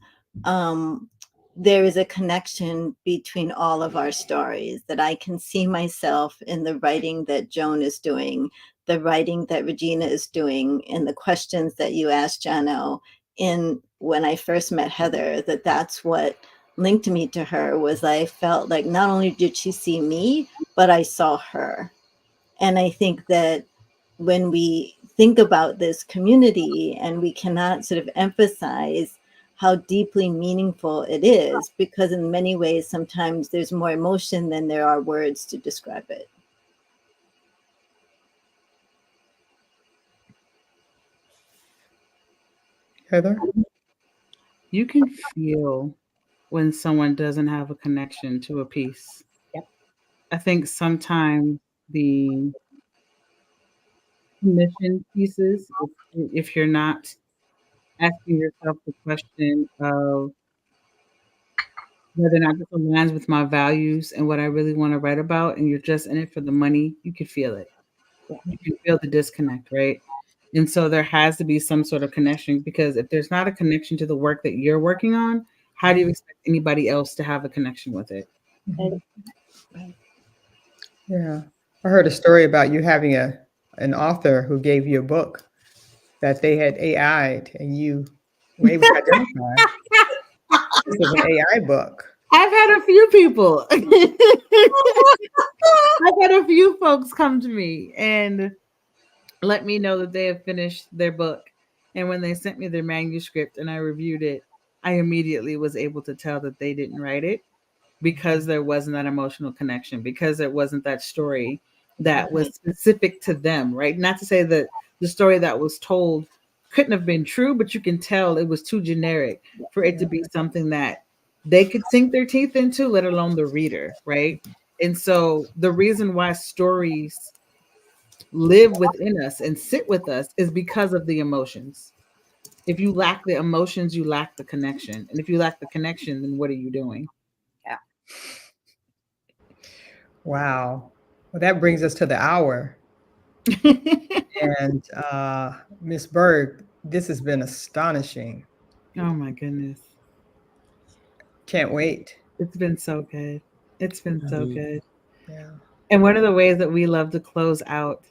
there is a connection between all of our stories, that I can see myself in the writing that Joan is doing, the writing that Regina is doing, and the questions that you asked, Jano, in when I first met Heather, that's what linked me to her. Was I felt like not only did she see me, but I saw her. And I think that when we think about this community, and we cannot sort of emphasize how deeply meaningful it is, because in many ways, sometimes there's more emotion than there are words to describe it. Heather? You can feel when someone doesn't have a connection to a piece. Yep. I think sometimes the commission pieces, if you're not asking yourself the question of whether or not this aligns with my values and what I really want to write about, and you're just in it for the money, you can feel it. You can feel the disconnect, right? And so there has to be some sort of connection, because if there's not a connection to the work that you're working on, how do you expect anybody else to have a connection with it? Yeah. I heard a story about you having an author who gave you a book that they had AI'd, and you were able to identify this was an AI book. I've had a few people. I've had a few folks come to me and let me know that they have finished their book. And when they sent me their manuscript and I reviewed it, I immediately was able to tell that they didn't write it, because there wasn't that emotional connection, because it wasn't that story that was specific to them, right? Not to say that the story that was told couldn't have been true, but you can tell it was too generic for it to be something that they could sink their teeth into, let alone the reader, right? And so the reason why stories live within us and sit with us is because of the emotions. If you lack the emotions, you lack the connection. And if you lack the connection, then what are you doing? Wow. Well, that brings us to the hour. And Miss Berg, this has been astonishing. Oh my goodness. Can't wait. It's been so good. It's been so good. Yeah. And one of the ways that we love to close out,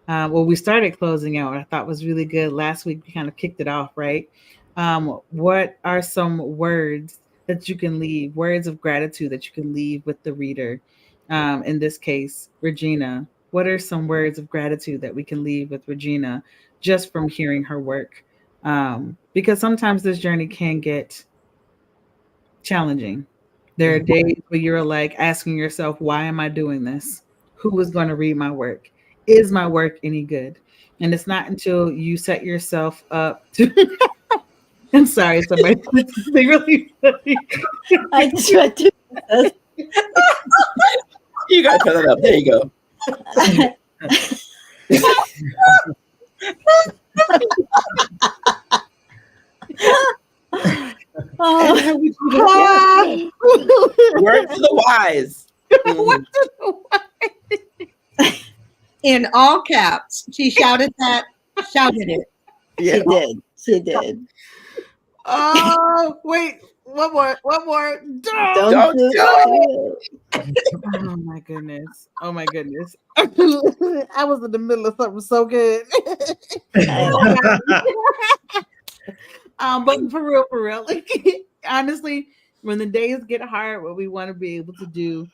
well, we started closing out, I thought was really good. Last week, we kind of kicked it off, right? What are some words that you can leave, words of gratitude that you can leave with the reader? In this case, Regina, what are some words of gratitude that we can leave with Regina just from hearing her work? Because sometimes this journey can get challenging. There are days where you're like asking yourself, why am I doing this? Who is going to read my work? Is my work any good? And it's not until you set yourself up to. I'm sorry, somebody. They really funny. I just read to You gotta turn it up. There you go. Word to the wise. In all caps, she shouted it. She did. She did. Oh, wait. One more. Don't do it. Oh my goodness. Oh my goodness. I was in the middle of something so good. But for real, like, honestly, when the days get hard, what we want to be able to do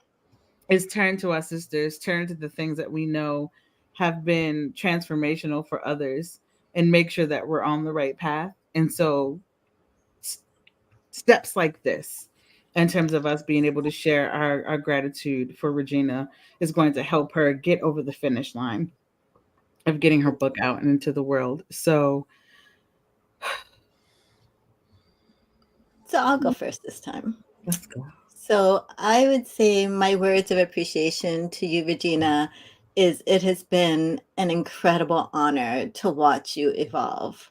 is turn to our sisters, turn to the things that we know have been transformational for others, and make sure that we're on the right path. And so steps like this, in terms of us being able to share our gratitude for Regina, is going to help her get over the finish line of getting her book out and into the world. So I'll go first this time. let's go. So I would say my words of appreciation to you, Regina, is it has been an incredible honor to watch you evolve.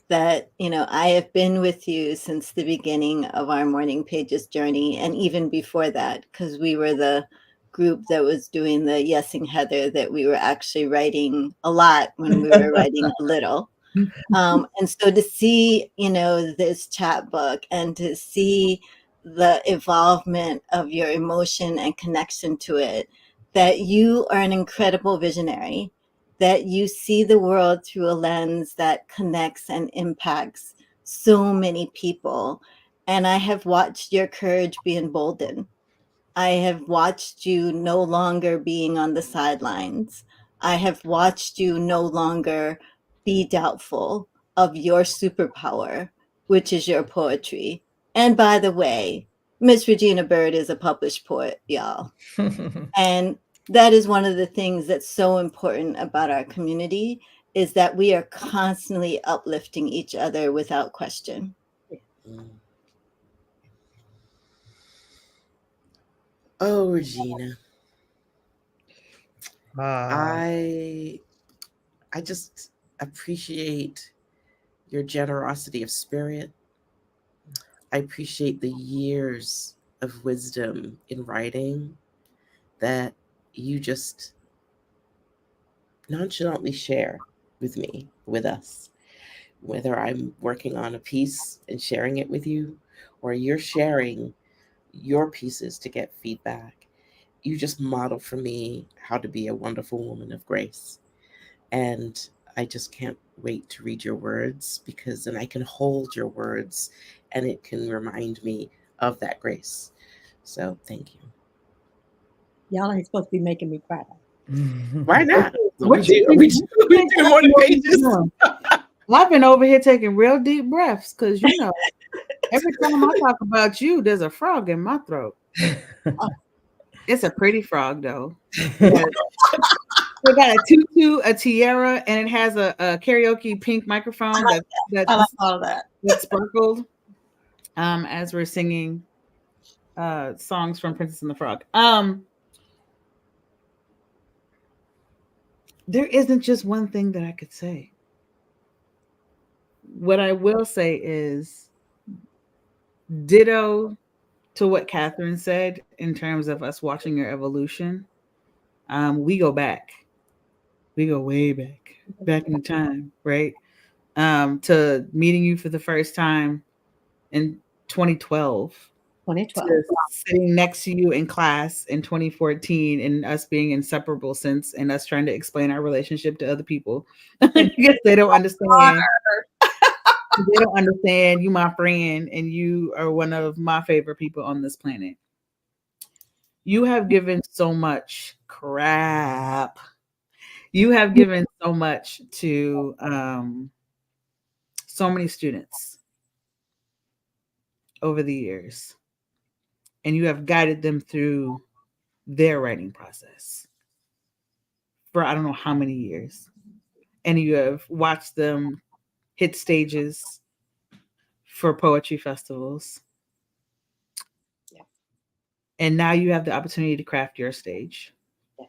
That, I have been with you since the beginning of our Morning Pages journey, and even before that, because we were the group that was doing the Yesing Heather, that we were actually writing a lot when we were writing a little. And so to see, this chapbook, and to see the involvement of your emotion and connection to it, that you are an incredible visionary, that you see the world through a lens that connects and impacts so many people. And I have watched your courage be emboldened. I have watched you no longer being on the sidelines. I have watched you no longer be doubtful of your superpower, which is your poetry. And by the way, Miss Regina Bird is a published poet, y'all. And that is one of the things that's so important about our community, is that we are constantly uplifting each other without question. Mm. Oh, Regina, Ah, I I just appreciate your generosity of spirit. I appreciate the years of wisdom in writing that you just nonchalantly share with me, with us. Whether I'm working on a piece and sharing it with you, or you're sharing your pieces to get feedback, you just model for me how to be a wonderful woman of grace. And I just can't wait to read your words, because then I can hold your words and it can remind me of that grace. So thank you. Y'all ain't supposed to be making me cry. Why not? What you We think? What you think do more than what we pages. doing? I've been over here taking real deep breaths because every time I talk about you, there's a frog in my throat. It's a pretty frog though. It got a tutu, a tiara, and it has a karaoke pink microphone that I like all of that. that's sparkled as we're singing songs from Princess and the Frog. There isn't just one thing that I could say. What I will say is ditto to what Catherine said in terms of us watching your evolution. We go back. We go way back in time, right? To meeting you for the first time in 2012, 2012. to sitting next to you in class in 2014, and us being inseparable since, and us trying to explain our relationship to other people because they don't understand. They don't understand. You, my friend, and you are one of my favorite people on this planet. You have given so much crap. You have given so much to so many students over the years, and you have guided them through their writing process for I don't know how many years. And you have watched them hit stages for poetry festivals. Yeah. And now you have the opportunity to craft your stage. Yeah.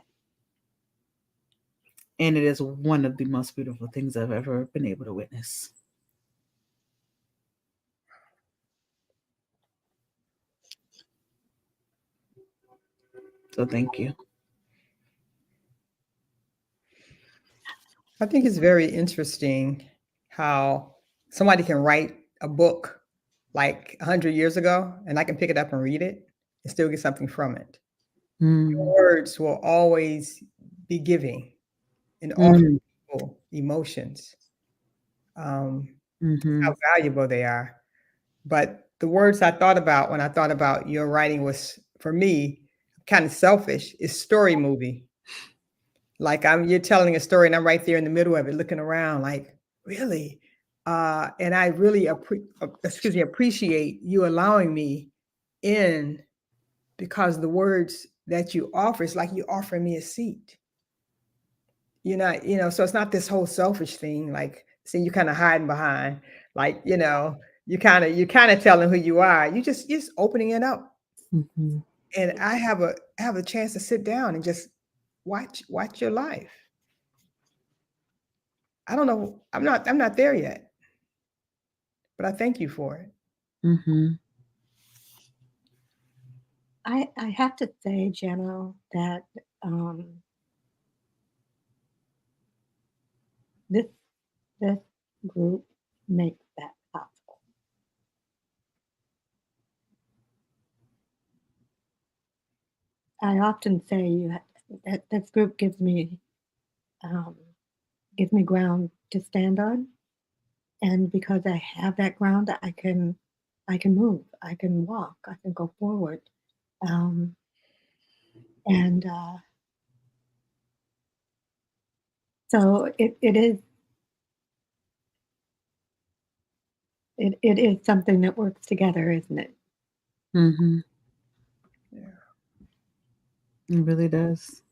And it is one of the most beautiful things I've ever been able to witness. So thank you. I think it's very interesting how somebody can write a book like 100 years ago, and I can pick it up and read it and still get something from it. Mm, Words will always be giving and offering mm, people emotions. Um, mm-hmm, how valuable they are. But the words I thought about when I thought about your writing was, for me, kind of selfish, is story movie. Like you're telling a story and I'm right there in the middle of it, looking around like, really? And I really appreciate you allowing me in, because the words that you offer, it's like you offering me a seat. So it's not this whole selfish thing, like, see, you kind of hiding behind, like, you kind of telling who you are. You just opening it up. mm-hmm, And I have a chance to sit down and just watch your life. I don't know. I'm not there yet, but I thank you for it. mm-hmm, I have to say, Jano, that um, this this group makes that possible. I often say that this group gives me ground to stand on, and because I have that ground, I can move, I can walk, I can go forward, um, and so it is something that works together, isn't it? Mm-hmm. Yeah. It really does.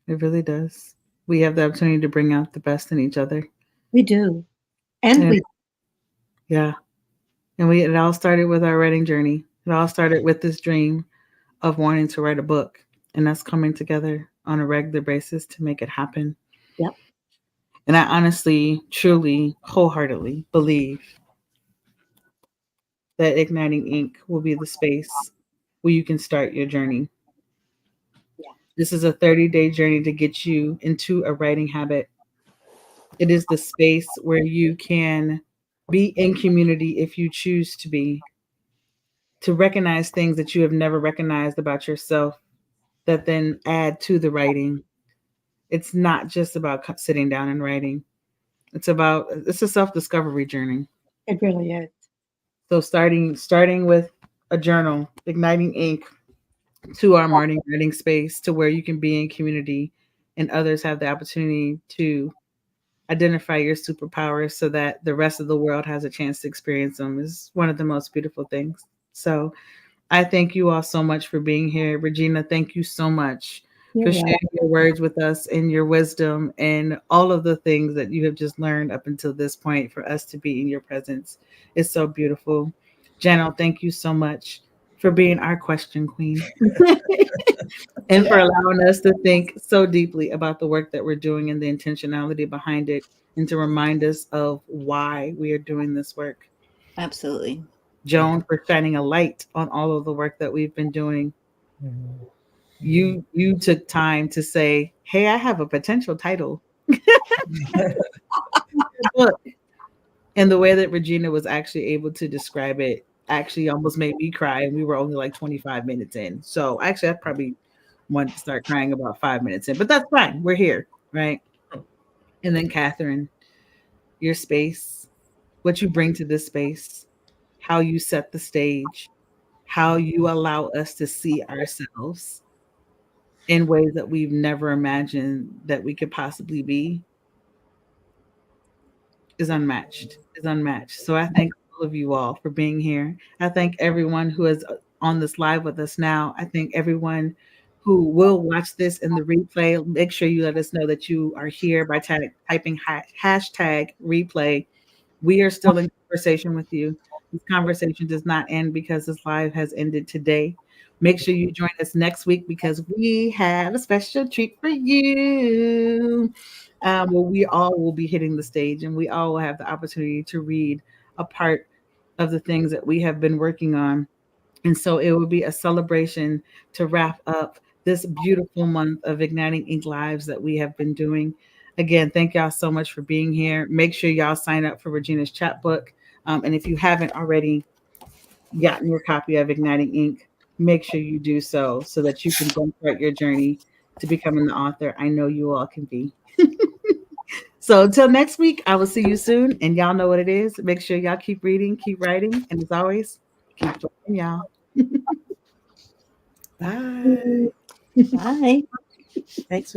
It really does. We have the opportunity to bring out the best in each other. We do, and And we yeah. And it all started with our writing journey. It all started with this dream of wanting to write a book and us coming together on a regular basis to make it happen. yep, And I honestly, truly, wholeheartedly believe that Igniting Ink will be the space where you can start your journey. yeah, This is a 30-day journey to get you into a writing habit. It is the space where you can be in community if you choose to be, to recognize things that you have never recognized about yourself that then add to the writing. It's not just about sitting down and writing. It's a self-discovery journey. it really is. So starting with a journal, Igniting Ink, to our morning writing space to where you can be in community and others have the opportunity to identify your superpowers so that the rest of the world has a chance to experience them is one of the most beautiful things. So I thank you all so much for being here. Regina, thank you so much You're for right. sharing your words with us and your wisdom and all of the things that you have just learned up until this point for us to be in your presence. It's so beautiful. Janelle, thank you so much for being our question queen and for Yeah. allowing us to think so deeply about the work that we're doing and the intentionality behind it and to remind us of why we are doing this work. Absolutely. Joan, for shining a light on all of the work that we've been doing. Mhm. You took time to say, "Hey, I have a potential title book," and the way that Regina was actually able to describe it actually almost made me cry, and we were only like 25 minutes in. So actually, I probably wanted to start crying about 5 minutes in, but that's fine. We're here, right? And then Catherine, your space, what you bring to this space, how you set the stage, how you allow us to see ourselves in ways that we've never imagined that we could possibly be is unmatched. Is unmatched. So I thank all of you all for being here. I thank everyone who is on this live with us now. I thank everyone who will watch this in the replay. Make sure you let us know that you are here by typing hashtag replay. We are still in conversation with you. This conversation does not end because this live has ended today. Make sure you join us next week because we have a special treat for you. Where we all will be hitting the stage and we all will have the opportunity to read a part of the things that we have been working on. And so it will be a celebration to wrap up this beautiful month of Igniting Ink Lives that we have been doing. Again, thank y'all so much for being here. Make sure y'all sign up for Regina's chapbook. And if you haven't already gotten your copy of Igniting Ink, make sure you do so that you can start your journey to becoming the author I know you all can be. So until next week, I will see you soon. And y'all know what it is. Make sure y'all keep reading, keep writing, and as always, keep joining y'all. Bye. Bye. Thanks for